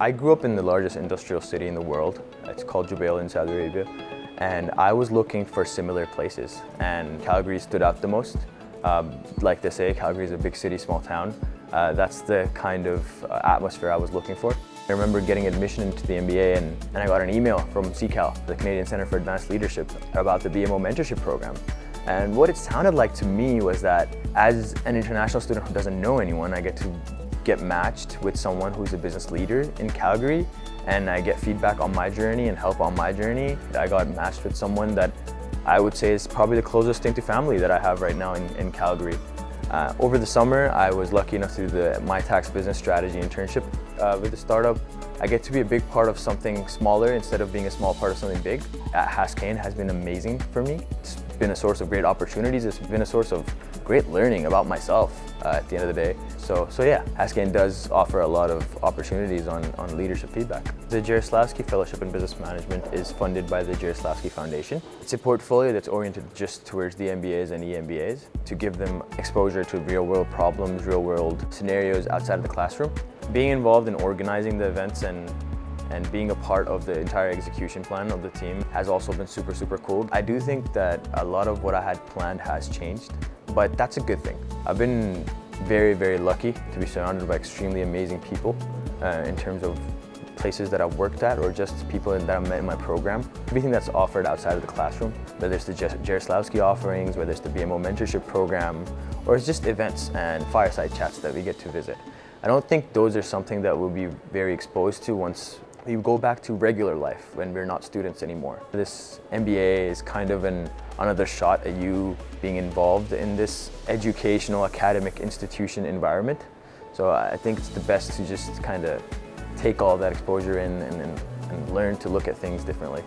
I grew up in the largest industrial city in the world. It's called Jubail in Saudi Arabia. And I was looking for similar places, and Calgary stood out the most. Like they say, Calgary is a big city, small town. That's the kind of atmosphere I was looking for. I remember getting admission into the MBA and I got an email from CCAL, the Canadian Centre for Advanced Leadership, about the BMO mentorship program. And what it sounded like to me was that as an international student who doesn't know anyone, I get to get matched with someone who's a business leader in Calgary, and I get feedback on my journey and help on my journey. I got matched with someone that I would say is probably the closest thing to family that I have right now in Calgary. Over the summer, I was lucky enough to do the My Tax Business Strategy internship with the startup. I get to be a big part of something smaller instead of being a small part of something big. At Haskayne has been amazing for me. It's been a source of great opportunities. It's been a source of great learning about myself at the end of the day. So yeah, Haskayne does offer a lot of opportunities on leadership feedback. The Jarislowsky Fellowship in Business Management is funded by the Jarislowsky Foundation. It's a portfolio that's oriented just towards the MBAs and EMBAs to give them exposure to real-world problems, real-world scenarios outside of the classroom. Being involved in organizing the events and being a part of the entire execution plan of the team has also been super, super cool. I do think that a lot of what I had planned has changed, but that's a good thing. I've been very, very lucky to be surrounded by extremely amazing people in terms of places that I've worked at or just people that I've met in my program. Everything that's offered outside of the classroom, whether it's the Jarislowsky offerings, whether it's the BMO mentorship program, or it's just events and fireside chats that we get to visit. I don't think those are something that we'll be very exposed to once we go back to regular life when we're not students anymore. This MBA is kind of another shot at you being involved in this educational academic institution environment. So I think it's the best to just kind of take all that exposure in and learn to look at things differently.